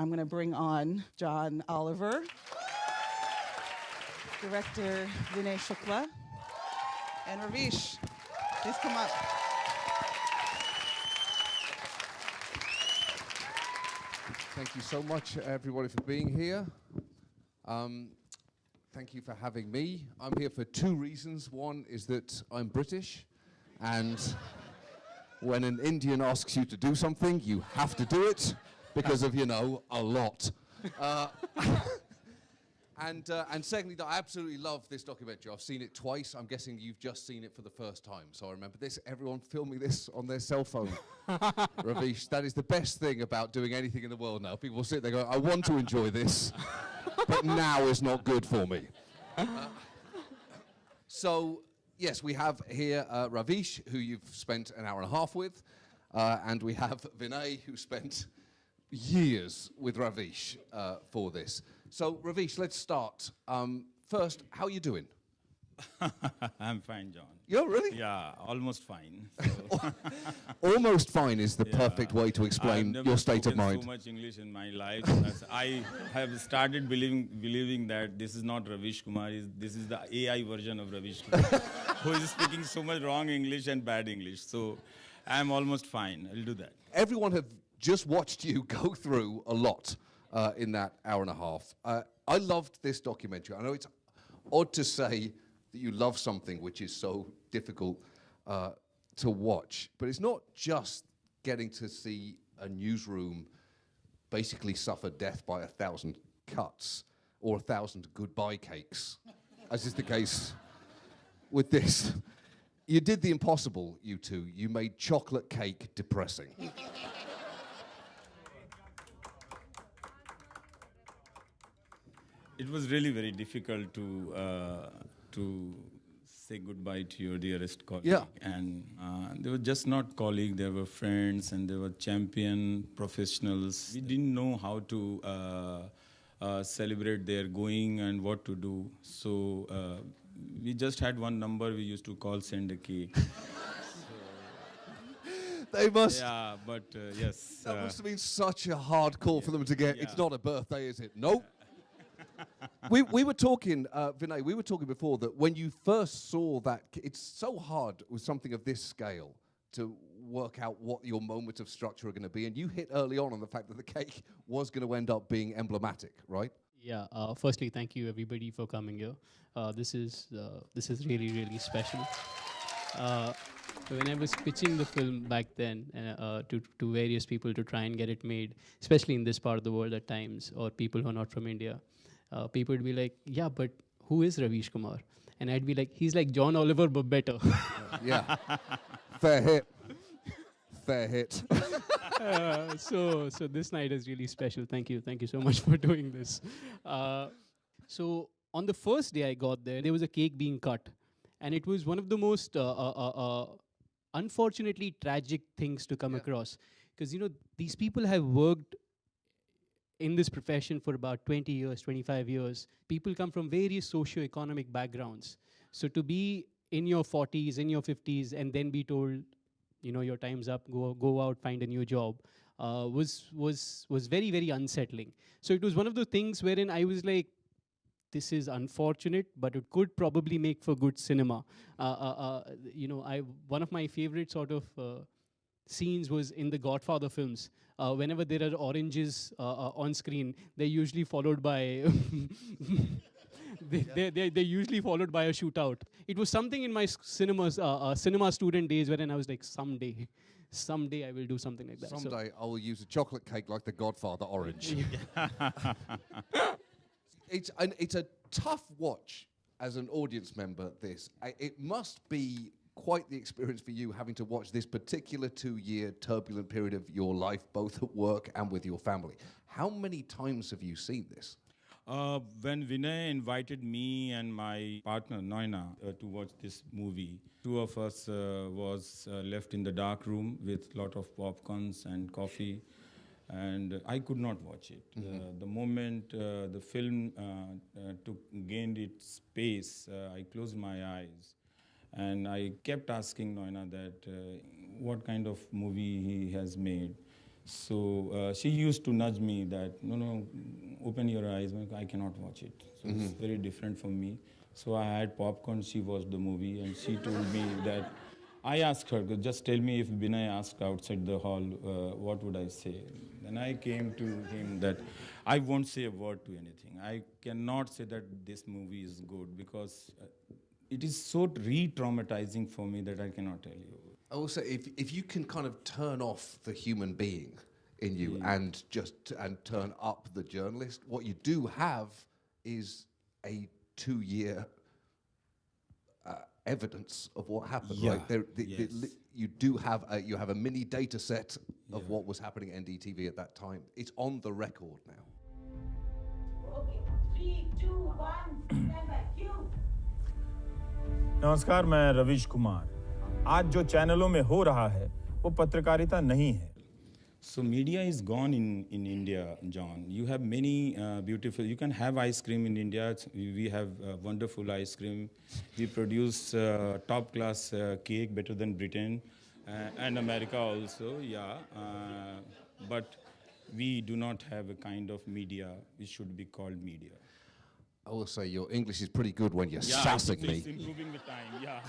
I'm going to bring on John Oliver, director Vinay Shukla, and Ravish. Please come up. Thank you so much, everybody, for being here. Thank you for having me. I'm here for two reasons. One is that I'm British, and when an Indian asks you to do something, you have to do it because of, a lot. And secondly, I absolutely love this documentary. I've seen it twice. I'm guessing you've just seen it for the first time. So I remember this, everyone filming this on their cell phone. Ravish, that is the best thing about doing anything in the world now. People sit there going, I want to enjoy this, but now is not good for me. So, yes, we have here Ravish, who you've spent an hour and a half with, and we have Vinay, who spent years with Ravish for this. So, Ravish, let's start. First, how are you doing? I'm fine, John. You're really? Yeah, almost fine. So. Almost fine is the perfect way to explain your state of mind. I've never spoken so much English in my life. I have started believing that this is not Ravish Kumar. This is the AI version of Ravish Kumar, who is speaking so much wrong English and bad English. So I'm almost fine. I'll do that. Everyone have just watched you go through a lot in that hour and a half. I loved this documentary. I know it's odd to say that you love something which is so difficult to watch, but it's not just getting to see a newsroom basically suffer death by 1,000 cuts or 1,000 goodbye cakes, as is the case with this. You did the impossible, you two. You made chocolate cake depressing. It was really very difficult to say goodbye to your dearest colleague. Yeah. And they were just not colleagues, they were friends, and they were champion professionals. We didn't know how to celebrate their going and what to do. So we just had one number we used to call send a cake. They must. Yeah, but yes. That must have been such a hard call for them to get. Yeah. It's not a birthday, is it? Nope. we were talking, Vinay, we were talking before that when you first saw that, it's so hard with something of this scale to work out what your moments of structure are going to be. And you hit early on the fact that the cake was going to end up being emblematic, right? Yeah. Firstly, thank you everybody for coming here. This is really, really special. When I was pitching the film back then to various people to try and get it made, especially in this part of the world at times, or people who are not from India, people would be like, yeah, but who is Ravish Kumar? And I'd be like, he's like John Oliver, but better. Yeah. Fair hit. Fair hit. So this night is really special. Thank you so much for doing this. So on the first day I got there was a cake being cut. And it was one of the most unfortunately tragic things to come across. Because, these people have worked in this profession for about 20 years, 25 years. People come from various socio-economic backgrounds. So to be in your 40s, in your 50s, and then be told, your time's up, go out, find a new job, was very, very unsettling. So it was one of the things wherein I was like, this is unfortunate, but it could probably make for good cinema. One of my favorite sort of scenes was in the Godfather films. Whenever there are oranges on screen, they're usually followed by they're usually followed by a shootout. It was something in my cinema student days wherein I was like, someday I will do something like that. Someday I will use a chocolate cake like the Godfather orange. It's a tough watch as an audience member, this. It must be quite the experience for you having to watch this particular 2-year turbulent period of your life, both at work and with your family. How many times have you seen this? When Vinay invited me and my partner, Noina, to watch this movie, two of us was left in the dark room with a lot of popcorns and coffee. And I could not watch it. Mm-hmm. The moment the film gained its pace, I closed my eyes. And I kept asking Noina that what kind of movie he has made. So she used to nudge me that, no, no, open your eyes. I cannot watch it. So it's very different from me. So I had popcorn. She watched the movie, and she told me that. I asked her, just tell me if Vinay asked outside the hall, what would I say? And I came to him that I won't say a word to anything. I cannot say that this movie is good because it is so re-traumatizing for me that I cannot tell you. Also, if you can kind of turn off the human being in you and turn up the journalist, what you do have is a 2-year evidence of what happened. Yeah, Right? yes. You do have you have a mini data set of what was happening at NDTV at that time. It's on the record now. Okay, 3, 2, 1, stand by, cue. नमस्कार, मैं रविश कुमार। आज जो चैनलों में हो रहा है वो पत्रकारिता नहीं है। So media is gone in India, John. You have many beautiful, you can have ice cream in India. We have wonderful ice cream. We produce top class cake, better than Britain and America also, yeah. But we do not have a kind of media which should be called media. I will say your English is pretty good when you're Yeah, sassing it's me. improving with time, yeah.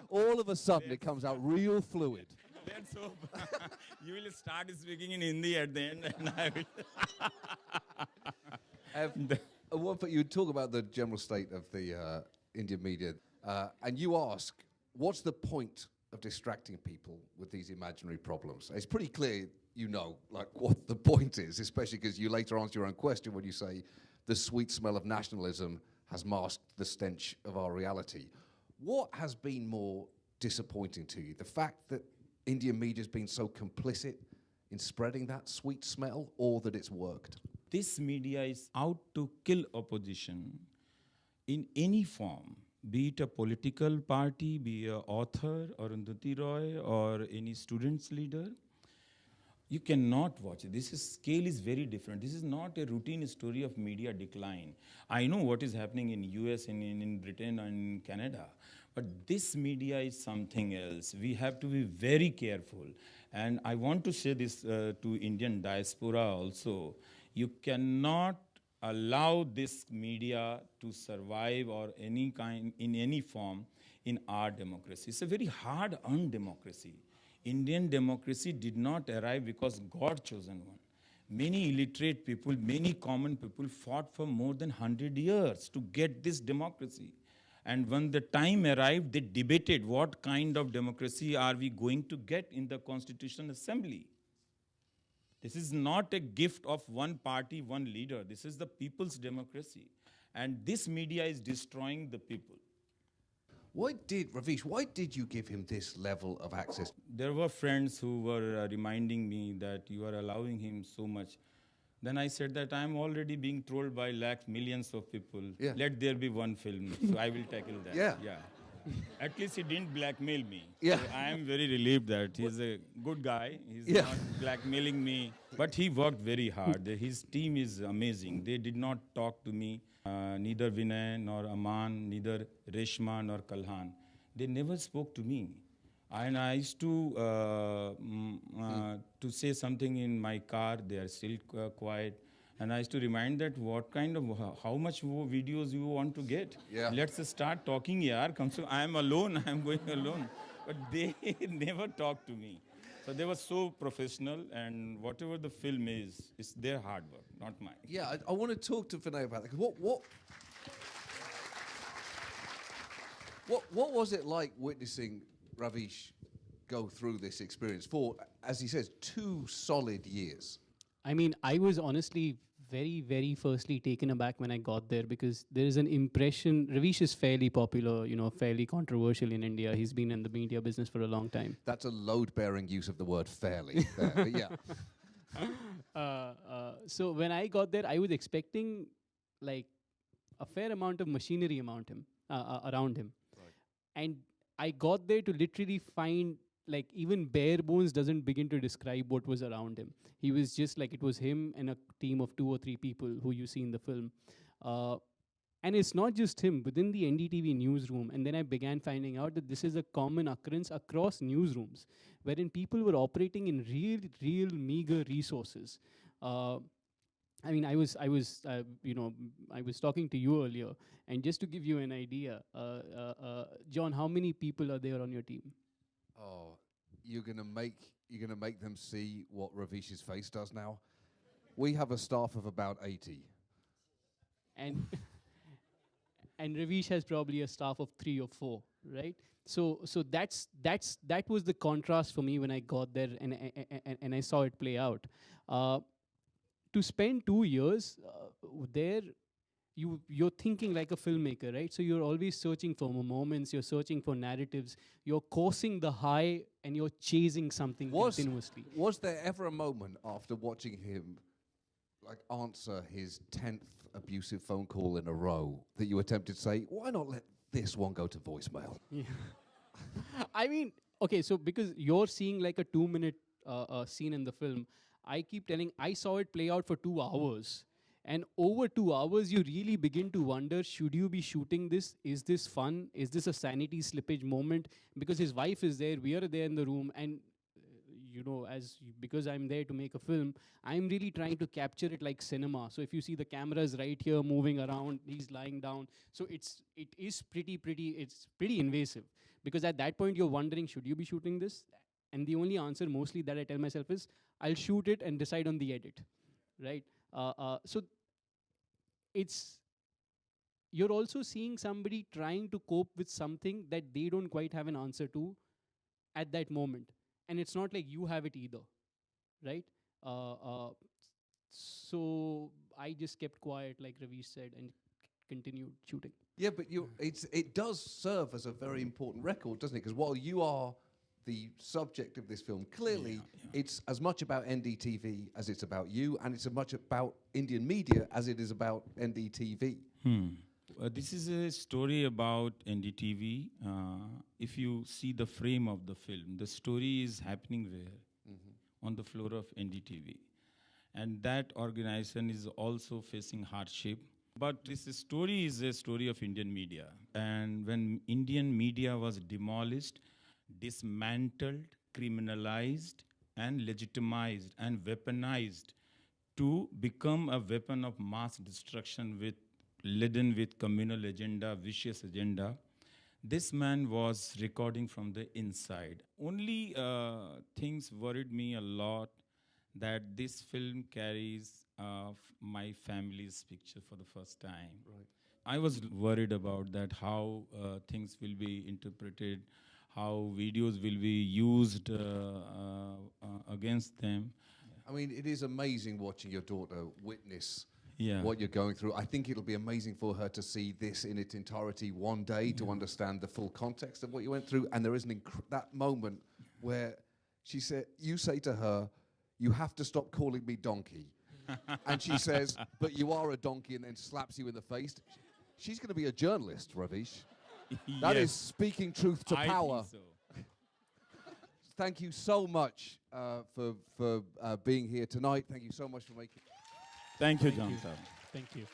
All of a sudden it comes out real fluid. Let's hope you will start speaking in Hindi at the end, and I will. One thing you talk about the general state of the Indian media, and you ask, what's the point of distracting people with these imaginary problems? It's pretty clear you know, like, what the point is, especially because you later answer your own question when you say the sweet smell of nationalism has masked the stench of our reality. What has been more disappointing to you? The fact that Indian media has been so complicit in spreading that sweet smell, or that it's worked? This media is out to kill opposition in any form, be it a political party, be an author, or Arundhati Roy, or any student's leader. You cannot watch it. Scale is very different. This is not a routine story of media decline. I know what is happening in US and in Britain and in Canada, but this media is something else. We have to be very careful. And I want to say this to Indian diaspora also. You cannot allow this media to survive or any kind, in any form, in our democracy. It's a very hard-earned democracy. Indian democracy did not arrive because God chosen one. Many illiterate people, many common people fought for more than 100 years to get this democracy. And when the time arrived, they debated what kind of democracy are we going to get in the Constitutional Assembly. This is not a gift of one party, one leader. This is the people's democracy. And this media is destroying the people. Ravish, why did you give him this level of access? There were friends who were reminding me that you are allowing him so much. Then I said that I'm already being trolled by lakhs, millions of people. Yeah. Let there be one film. So I will tackle that. Yeah. At least he didn't blackmail me. Yeah. So I am very relieved that he's a good guy. He's Yeah. not blackmailing me. But he worked very hard. His team is amazing. They did not talk to me, neither Vinay nor Aman, neither Reshma nor Kalhan. They never spoke to me. And I used to say something in my car. They are still quiet. And I used to remind that what kind of, how much videos you want to get. Yeah. Let's start talking, yaar. I am alone, I am going alone. But they never talked to me. So they were so professional, and whatever the film is, it's their hard work, not mine. Yeah, I want to talk to Vinay about that. What was it like witnessing Ravish go through this experience for, as he says, 2 solid years? I mean, I was honestly very, very firstly taken aback when I got there, because there is an impression, Ravish is fairly popular, fairly controversial in India. He's been in the media business for a long time. That's a load-bearing use of the word fairly. But yeah. So when I got there, I was expecting like a fair amount of machinery around him. Right. And I got there to literally find, like, even bare bones doesn't begin to describe what was around him. He was just like, it was him and a team of 2 or 3 people who you see in the film. And it's not just him, within the NDTV newsroom. And then I began finding out that this is a common occurrence across newsrooms, wherein people were operating in real meager resources. I mean, I was talking to you earlier, and just to give you an idea, John, how many people are there on your team? Oh, you're gonna make them see what Ravish's face does now. We have a staff of about 80. And and Ravish has probably a staff of 3 or 4, right? So that was the contrast for me when I got there and I saw it play out. To spend 2 years there, you're thinking like a filmmaker, right? So you're always searching for moments, you're searching for narratives, you're coursing the high, and you're chasing something continuously. Was there ever a moment after watching him like answer his 10th abusive phone call in a row that you attempted to say, why not let this one go to voicemail? Yeah. I mean, okay, so because you're seeing like a 2-minute scene in the film, I keep telling, I saw it play out for 2 hours. And over 2 hours, you really begin to wonder, should you be shooting this? Is this fun? Is this a sanity slippage moment? Because his wife is there, we are there in the room, and because I'm there to make a film, I'm really trying to capture it like cinema. So if you see the cameras right here moving around, he's lying down. So it is pretty invasive. Because at that point, you're wondering, should you be shooting this? And the only answer mostly that I tell myself is, I'll shoot it and decide on the edit, right? So you're also seeing somebody trying to cope with something that they don't quite have an answer to at that moment. And it's not like you have it either, right? So I just kept quiet, like Ravish said, and continued shooting. Yeah, but it does serve as a very important record, doesn't it? Because while you are the subject of this film, clearly it's as much about NDTV as it's about you, and it's as much about Indian media as it is about NDTV. This is a story about NDTV. If you see the frame of the film, the story is happening where? On the floor of NDTV. And that organization is also facing hardship. But this story is a story of Indian media. And when Indian media was demolished, dismantled, criminalized, and legitimized and weaponized to become a weapon of mass destruction laden with communal agenda, vicious agenda, this man was recording from the inside. Only things worried me a lot, that this film carries my family's picture for the first time. Right. I was worried about that, how things will be interpreted, how videos will be used against them. I mean, it is amazing watching your daughter witness Yeah. what you're going through. I think it'll be amazing for her to see this in its entirety one day, to understand the full context of what you went through. And there is that moment where you say to her, you have to stop calling me donkey. And she says, but you are a donkey, and then slaps you in the face. She's going to be a journalist, Ravish. That is speaking truth to power. I think so. Thank you so much for being here tonight. Thank you so much for making... Thank you, John. Thank you.